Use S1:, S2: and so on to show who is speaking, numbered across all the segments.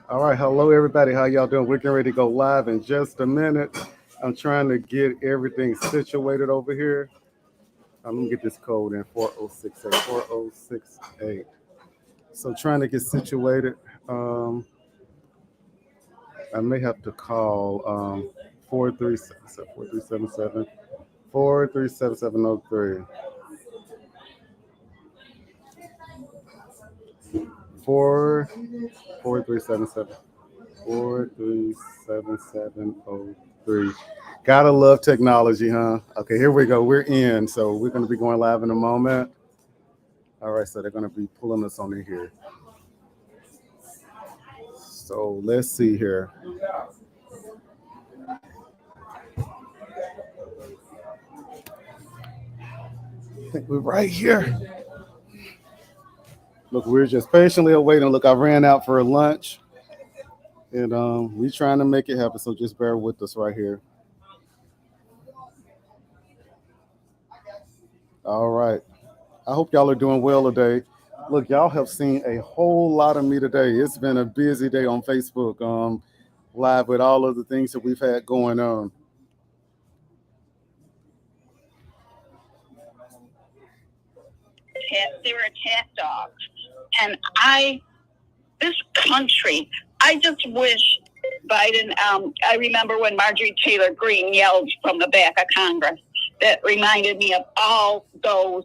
S1: All right, hello everybody. How y'all doing? We're getting ready to go live in just a minute. I'm trying to get everything situated over here. I'm gonna get this code in 4068 4068. So trying to get situated. Um, I may have to call 4377 4 4377 437703. Gotta love technology, huh? Okay, here we go. We're in. So we're gonna be going live in a moment. All right, so they're gonna be pulling us on in here. So let's see here. I think we're right here. Look, we're just patiently awaiting. Look, I ran out for lunch, and we trying to make it happen. So just bear with us right here. All right. I hope y'all are doing well today. Look, y'all have seen a whole lot of me today. It's been a busy day on Facebook, live with all of the things that we've had going on.
S2: They were attack dogs. And this country, I just wish Biden, I remember when Marjorie Taylor Greene yelled from the back of Congress. That reminded me of all those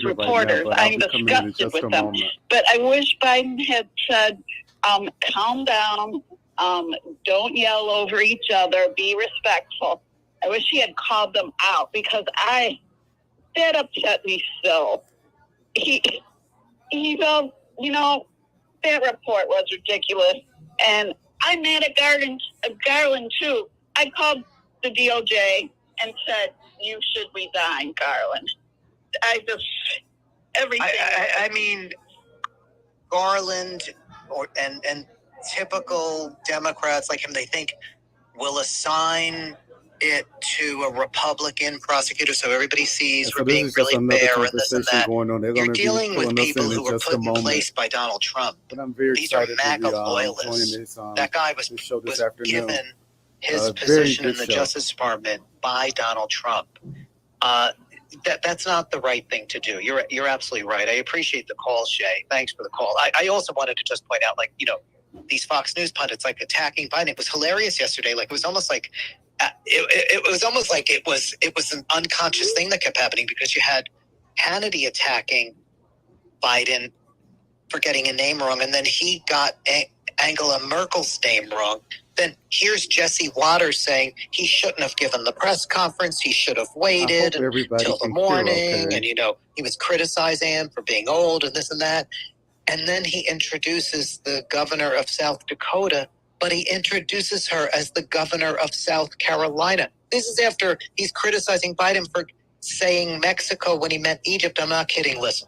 S2: reporters. Right, I'm disgusted with them. Moment. But I wish Biden had said, calm down, don't yell over each other, be respectful. I wish he had called them out because that upset me so. He felt, that report was ridiculous. And I'm mad at Garland too. I called the DOJ and said, you should resign, Garland. Everything.
S3: I mean, Garland and typical Democrats like him, they think will assign it to a Republican prosecutor so everybody sees we're being really fair and this and that. You're dealing with people who were put in place by Donald Trump. These are MAGA loyalists. That guy was given his position in the Justice Department by Donald Trump. That's not the right thing to do. You're absolutely right. I appreciate the call, Shay. Thanks for the call. I also wanted to just point out, these Fox News pundits attacking Biden. It was hilarious yesterday. It was almost like it was an unconscious thing that kept happening because you had Hannity attacking Biden for getting a name wrong, and then he got Angela Merkel's name wrong. Then here's Jesse Waters saying he shouldn't have given the press conference. He should have waited until the morning. Okay. And, he was criticizing him for being old and this and that. And then he introduces the governor of South Dakota, but he introduces her as the governor of South Carolina. This is after he's criticizing Biden for saying Mexico when he meant Egypt. I'm not kidding. Listen.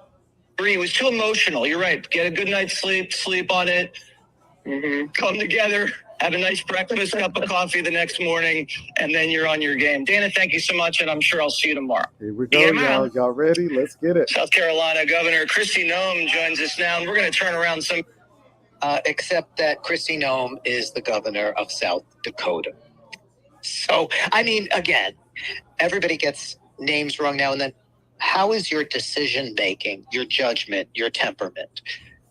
S3: It was too emotional. You're right. Get a good night's sleep on it. Mm-hmm. Come together, have a nice breakfast, cup of coffee the next morning, and then you're on your game. Dana, thank you so much, and I'm sure I'll see you tomorrow.
S1: Here we go, y'all. Y'all ready? Let's get it.
S3: South Carolina Governor Kristi Noem joins us now, and we're going to turn around some. Except that Kristi Noem is the governor of South Dakota. So, again, everybody gets names wrong now and then. How is your decision making, your judgment, your temperament?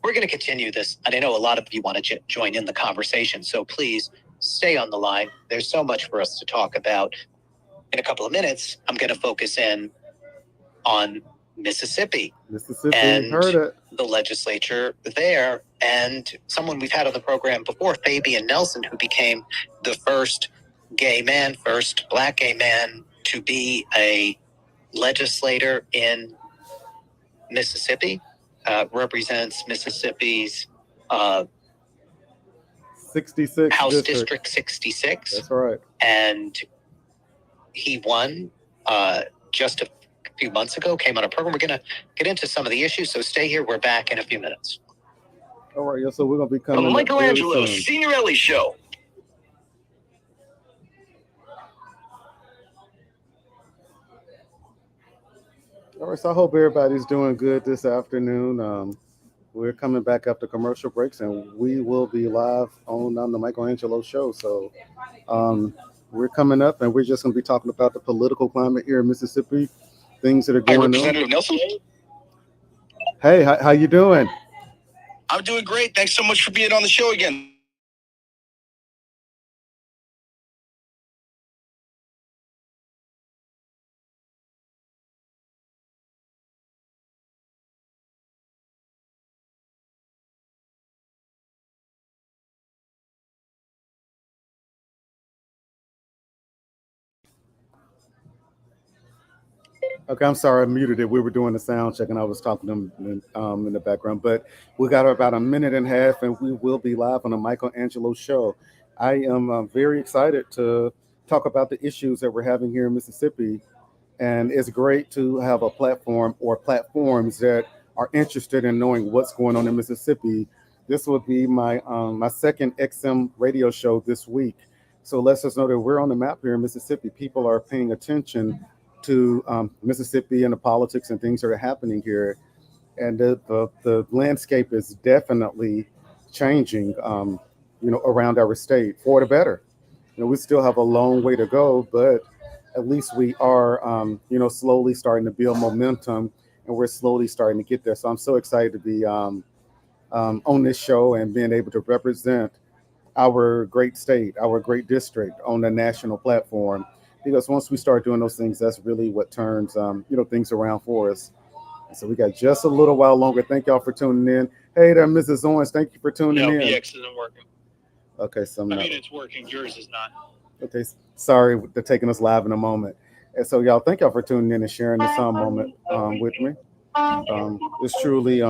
S3: We're going to continue this, and I know a lot of you want to join in the conversation, so please stay on the line. There's so much for us to talk about. In a couple of minutes, I'm going to focus in on Mississippi and
S1: heard it.
S3: The legislature there, and someone we've had on the program before, Fabian Nelson, who became the first black gay man to be a legislator in Mississippi. Represents Mississippi's
S1: 66
S3: House District 66.
S1: That's right.
S3: And he won just a few months ago, came on a program. We're going to get into some of the issues, so stay here. We're back in a few minutes.
S1: All right, so we're going to be coming
S3: The Michelangelo Signorelli Show.
S1: All right, so I hope everybody's doing good this afternoon. We're coming back after commercial breaks, and we will be live on the Michelangelo show. So we're coming up, and we're just going to be talking about the political climate here in Mississippi, things that are
S4: Hi,
S1: going on.
S4: Representative Nelson.
S1: Hey, how you doing?
S4: I'm doing great. Thanks so much for being on the show again.
S1: Okay, I'm sorry, I muted it. We were doing the sound check, and I was talking to them in the background. But we got about a minute and a half, and we will be live on the Michelangelo show. I am very excited to talk about the issues that we're having here in Mississippi, and it's great to have a platform or platforms that are interested in knowing what's going on in Mississippi. This will be my second XM radio show this week, so let's just know that we're on the map here in Mississippi. People are paying attention to Mississippi and the politics and things that are happening here, and the landscape is definitely changing. Around our state for the better. We still have a long way to go, but at least we are, slowly starting to build momentum, and we're slowly starting to get there. So I'm so excited to be on this show and being able to represent our great state, our great district on the national platform. Because once we start doing those things, that's really what turns, things around for us. So we got just a little while longer. Thank y'all for tuning in. Hey there, Mrs. Owens. Thank you for tuning
S4: No,
S1: in.
S4: VX isn't working.
S1: Okay, so I'm
S4: I
S1: not.
S4: mean, it's working. Yours is not.
S1: Okay, sorry, they're taking us live in a moment. And so, y'all, thank y'all for tuning in and sharing this moment with me. It's truly,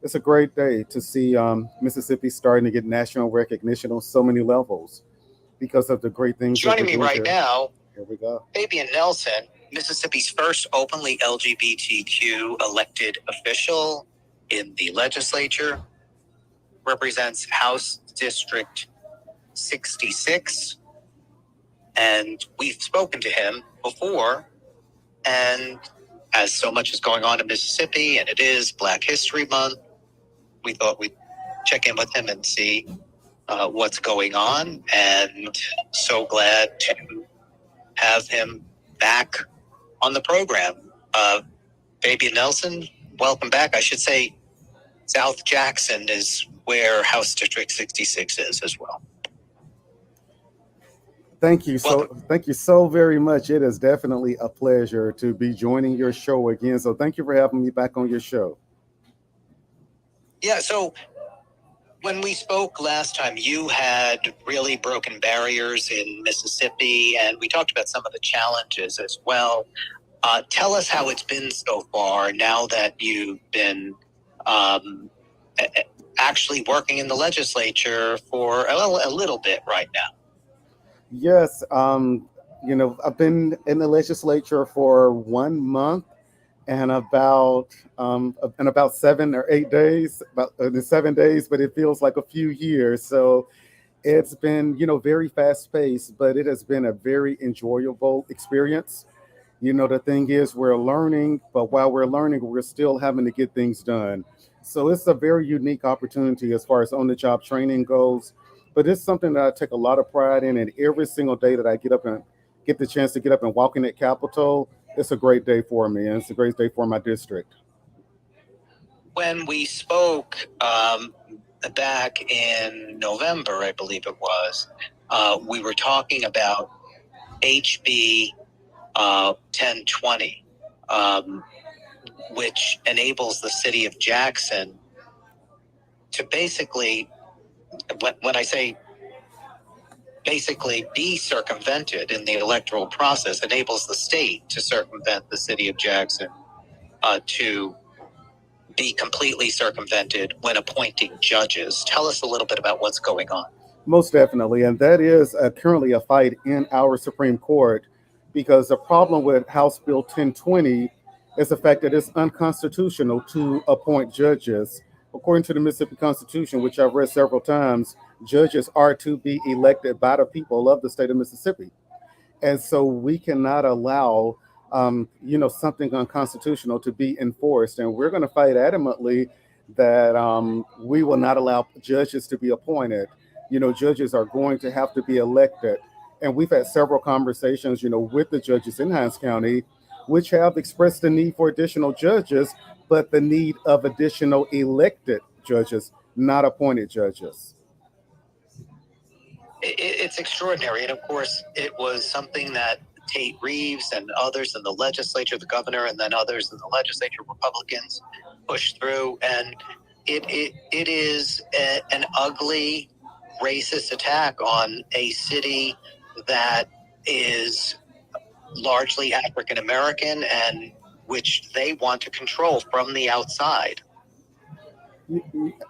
S1: it's a great day to see Mississippi starting to get national recognition on so many levels because of the great things that
S3: Joining
S1: we're
S3: me
S1: doing
S3: right
S1: here.
S3: now,
S1: Here we go.
S3: Fabian Nelson, Mississippi's first openly LGBTQ elected official in the legislature, represents House District 66. And we've spoken to him before. And as so much is going on in Mississippi, and it is Black History Month, we thought we'd check in with him and see what's going on. And so glad to have him back on the program. Fabian Nelson, welcome back. I should say South Jackson is where House District 66 is as well.
S1: Thank you so very much. It is definitely a pleasure to be joining your show again. So thank you for having me back on your show.
S3: Yeah, so when we spoke last time, you had really broken barriers in Mississippi, and we talked about some of the challenges as well. Tell us how it's been so far now that you've been actually working in the legislature for a little bit right now.
S1: Yes, I've been in the legislature for 1 month and about 7 or 8 days, about the 7 days, but it feels like a few years. So it's been, very fast paced, but it has been a very enjoyable experience. The thing is, we're learning, but while we're learning, we're still having to get things done. So it's a very unique opportunity as far as on the job training goes. But it's something that I take a lot of pride in. And every single day that I get up and get the chance to get up and walk in that Capitol, it's a great day for me. And it's a great day for my district.
S3: When we spoke back in November, I believe it was, we were talking about HB 1020, which enables the city of Jackson to basically, when I say basically be circumvented in the electoral process, enables the state to circumvent the city of Jackson to be completely circumvented when appointing judges. Tell us a little bit about what's going on.
S1: Most definitely. And that is currently a fight in our Supreme Court because the problem with House Bill 1020 is the fact that it's unconstitutional to appoint judges. According to the Mississippi Constitution, which I've read several times, judges are to be elected by the people of the state of Mississippi. And so we cannot allow, something unconstitutional to be enforced. And we're going to fight adamantly that we will not allow judges to be appointed. Judges are going to have to be elected. And we've had several conversations, with the judges in Hines County, which have expressed the need for additional judges, but the need of additional elected judges, not appointed judges.
S3: It's extraordinary. And of course, it was something that Tate Reeves and others in the legislature, the governor, and then others in the legislature, Republicans, pushed through. And it is an ugly, racist attack on a city that is largely African American and which they want to control from the outside.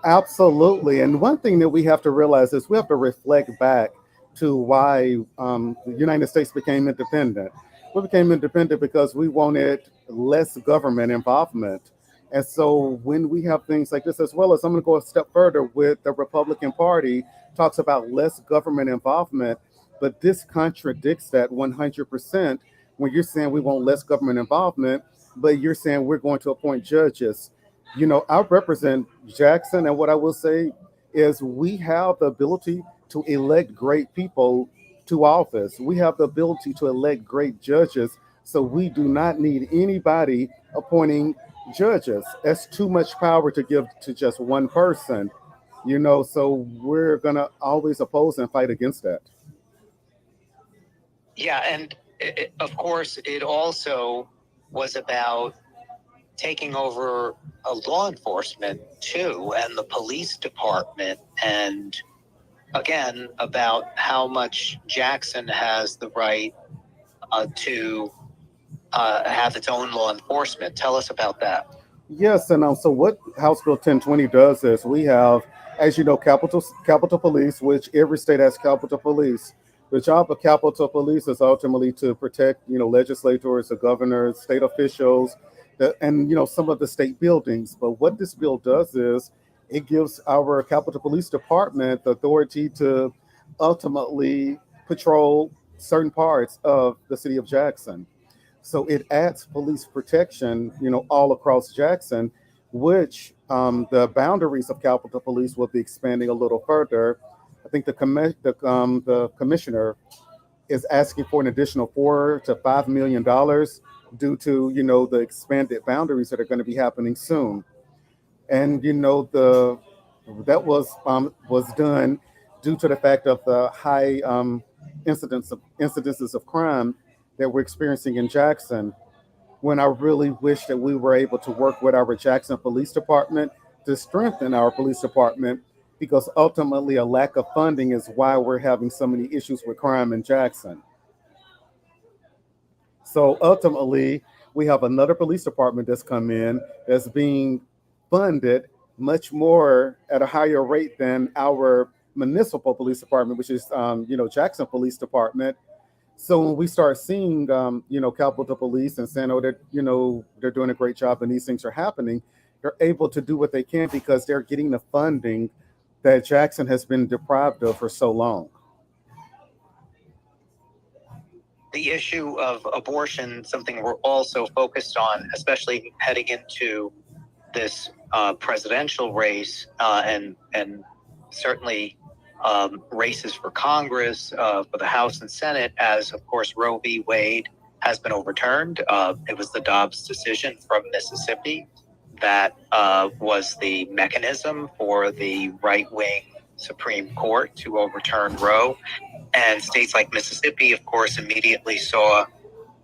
S1: Absolutely. And one thing that we have to realize is we have to reflect back to why the United States became independent. We became independent because we wanted less government involvement. And so when we have things like this, as well as I'm going to go a step further with the Republican Party, talks about less government involvement, but this contradicts that 100% when you're saying we want less government involvement, but you're saying we're going to appoint judges. I represent Jackson, and what I will say is we have the ability to elect great people to office. We have the ability to elect great judges, so we do not need anybody appointing judges. That's too much power to give to just one person, so we're going to always oppose and fight against that.
S3: Yeah, and of course, it also was about taking over law enforcement too, and the police department, and again about how much Jackson has the right to have its own law enforcement. Tell us about that.
S1: Yes, and so what House Bill 1020 does is we have, as you know, Capitol Police, which every state has Capitol Police. The job of Capitol Police is ultimately to protect, legislators, the governors, state officials, and some of the state buildings. But what this bill does is it gives our Capitol Police Department the authority to ultimately patrol certain parts of the city of Jackson. So it adds police protection, all across Jackson, which the boundaries of Capitol Police will be expanding a little further. I think the commissioner is asking for an additional $4 to $5 million due to the expanded boundaries that are going to be happening soon. And the that was done due to the fact of the high incidences of crime that we're experiencing in Jackson, when I really wish that we were able to work with our Jackson Police Department to strengthen our police department, because ultimately a lack of funding is why we're having so many issues with crime in Jackson. So ultimately, we have another police department that's come in that's being funded much more at a higher rate than our municipal police department, which is Jackson Police Department. So when we start seeing, Capitol Police and saying, oh, they're doing a great job and these things are happening, they're able to do what they can because they're getting the funding that Jackson has been deprived of for so long.
S3: The issue of abortion, something we're also focused on, especially heading into this presidential race, and certainly races for Congress, for the House and Senate, as of course Roe v. Wade has been overturned. It was the Dobbs decision from Mississippi that was the mechanism for the right-wing Supreme Court to overturn Roe. And states like Mississippi, of course, immediately saw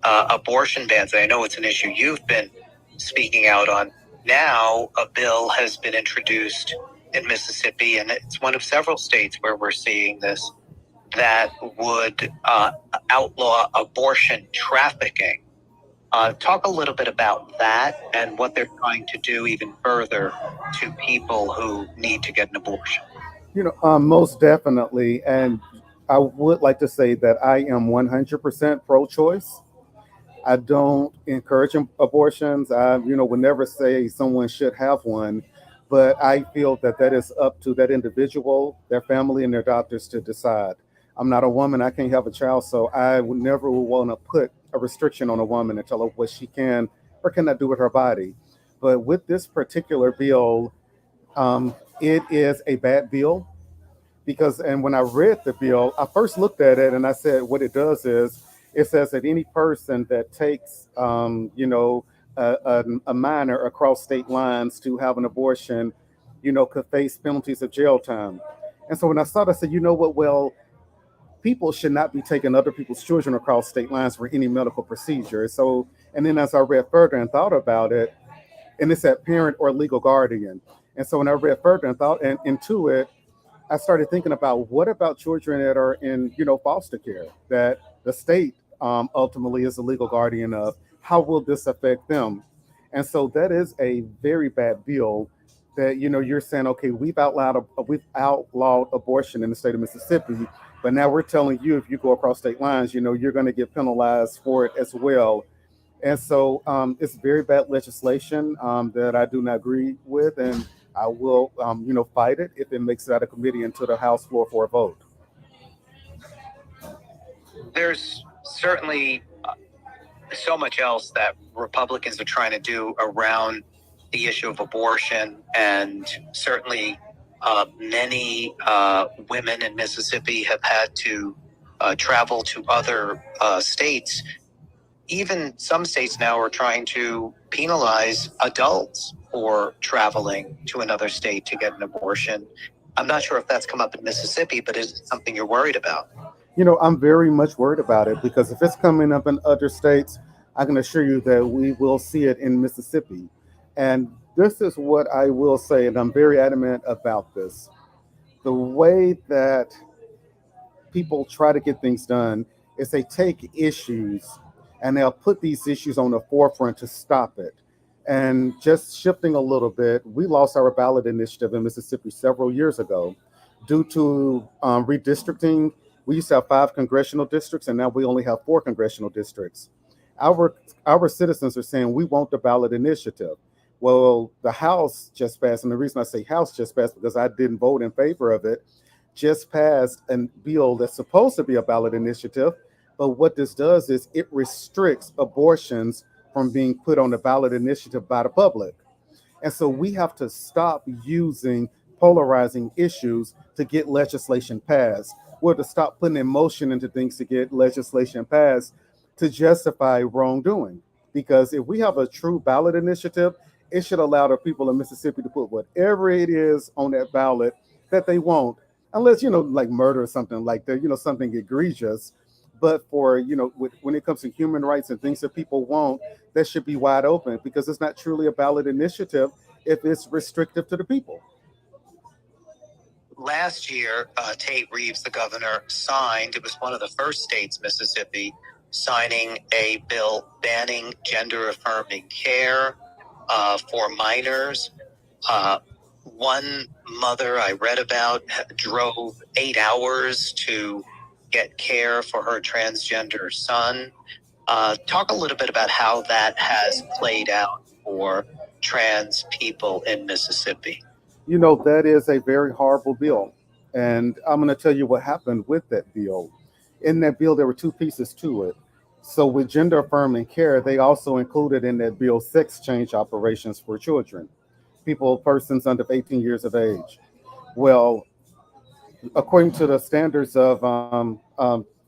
S3: abortion bans. I know it's an issue you've been speaking out on. Now, a bill has been introduced in Mississippi, and it's one of several states where we're seeing this, that would outlaw abortion trafficking. Talk a little bit about that and what they're trying to do even further to people who need to get an abortion.
S1: Most definitely. And I would like to say that I am 100% pro-choice. I don't encourage abortions. I, would never say someone should have one, but I feel that that is up to that individual, their family, and their doctors to decide. I'm not a woman. I can't have a child, so I would never want to put a restriction on a woman and tell her what she can or cannot do with her body. But with this particular bill, It is a bad bill because, and when I read the bill, I first looked at it and I said, what it does is it says that any person that takes, a minor across state lines to have an abortion, could face penalties of jail time. And so when I saw that, I said, you know what? Well, people should not be taking other people's children across state lines for any medical procedure. So, and then as I read further and thought about it, and it said parent or legal guardian. And so when I read further and thought and into it, I started thinking about what about children that are in, foster care that the state ultimately is the legal guardian of. How will this affect them? And so that is a very bad bill. That you're saying, okay, we've outlawed abortion in the state of Mississippi, but now we're telling you if you go across state lines, you're going to get penalized for it as well. And so it's very bad legislation that I do not agree with, and I will, fight it if it makes it out of committee into the House floor for a vote.
S3: There's certainly so much else that Republicans are trying to do around the issue of abortion, and certainly many women in Mississippi have had to travel to other states. Even some states now are trying to penalize adults for traveling to another state to get an abortion. I'm not sure if that's come up in Mississippi, but is it something you're worried about?
S1: I'm very much worried about it because if it's coming up in other states, I can assure you that we will see it in Mississippi. And this is what I will say, and I'm very adamant about this. The way that people try to get things done is they take issues and they'll put these issues on the forefront to stop it. And just shifting a little bit, we lost our ballot initiative in Mississippi several years ago due to redistricting. We used to have 5 congressional districts, and now we only have 4 congressional districts. Our our citizens are saying we want the ballot initiative. Well, the House just passed, and the reason I say House just passed because I didn't vote in favor of it, just passed a bill that's supposed to be a ballot initiative. But what this does is it restricts abortions from being put on the ballot initiative by the public. And so we have to stop using polarizing issues to get legislation passed. We're to stop putting emotion into things to get legislation passed to justify wrongdoing. Because if we have a true ballot initiative, it should allow the people of Mississippi to put whatever it is on that ballot that they want, unless, like murder or something like that, something egregious. But for, when it comes to human rights and things that people want, that should be wide open because it's not truly a ballot initiative if it's restrictive to the people.
S3: Last year, Tate Reeves, the governor, signed, it was one of the first states, Mississippi, signing a bill banning gender affirming care for minors. One mother I read about drove 8 hours to get care for her transgender son. Talk a little bit about how that has played out for trans people in Mississippi.
S1: That is a very horrible bill. And I'm going to tell you what happened with that bill. In that bill, there were 2 pieces to it. So, with gender affirming care, they also included in that bill sex change operations for children, persons under 18 years of age. Well, according to the standards of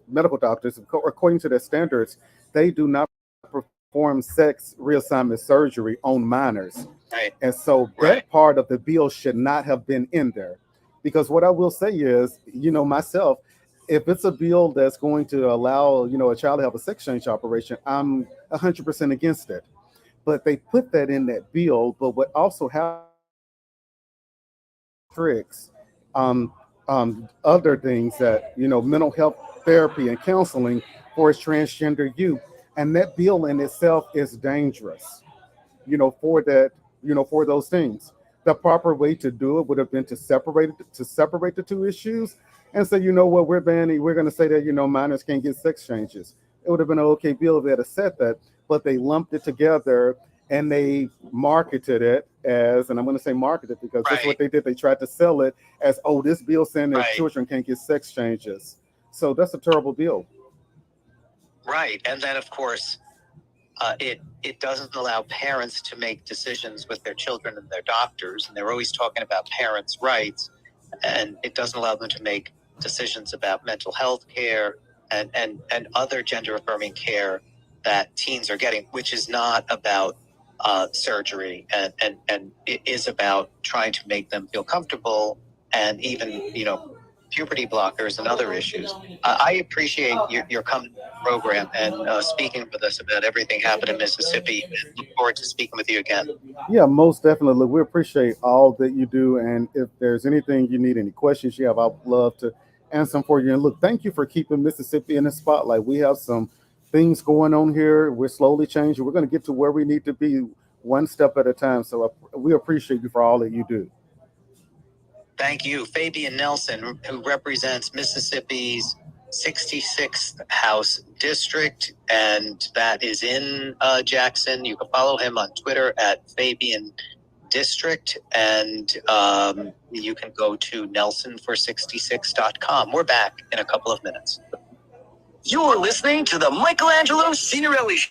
S1: medical doctors, according to their standards, they do not perform sex reassignment surgery on minors.
S3: Right.
S1: And so that part of the bill should not have been in there. Because what I will say is, myself, if it's a bill that's going to allow, a child to have a sex change operation, I'm 100% against it. But they put that in that bill. But what also tricks other things that mental health therapy and counseling for its transgender youth, and that bill in itself is dangerous. For that, for those things. The proper way to do it would have been to separate the 2 issues and say, what, we're going to say that minors can't get sex changes. It would have been an okay bill if they had said that, but they lumped it together and they marketed it as, and I'm going to say marketed because that's what they did. They tried to sell it as, oh, this bill saying that children can't get sex changes. So that's a terrible bill.
S3: Right. And then, of course, It doesn't allow parents to make decisions with their children and their doctors, and they're always talking about parents' rights, and it doesn't allow them to make decisions about mental health care and other gender-affirming care that teens are getting, which is not about surgery, and it is about trying to make them feel comfortable, and even, puberty blockers and other issues. I appreciate your coming to the program and speaking with us about everything happened in Mississippi. And look forward to speaking with you again.
S1: Yeah, most definitely. Look, we appreciate all that you do. And if there's anything you need, any questions you have, I'd love to answer them for you. And look, thank you for keeping Mississippi in the spotlight. We have some things going on here. We're slowly changing. We're going to get to where we need to be one step at a time. So we appreciate you for all that you do.
S3: Thank you. Fabian Nelson, who represents Mississippi's 66th House District, and that is in Jackson. You can follow him on Twitter at Fabian District, and you can go to nelsonfor66.com. We're back in a couple of minutes.
S4: You're listening to the Michelangelo Singorile Show.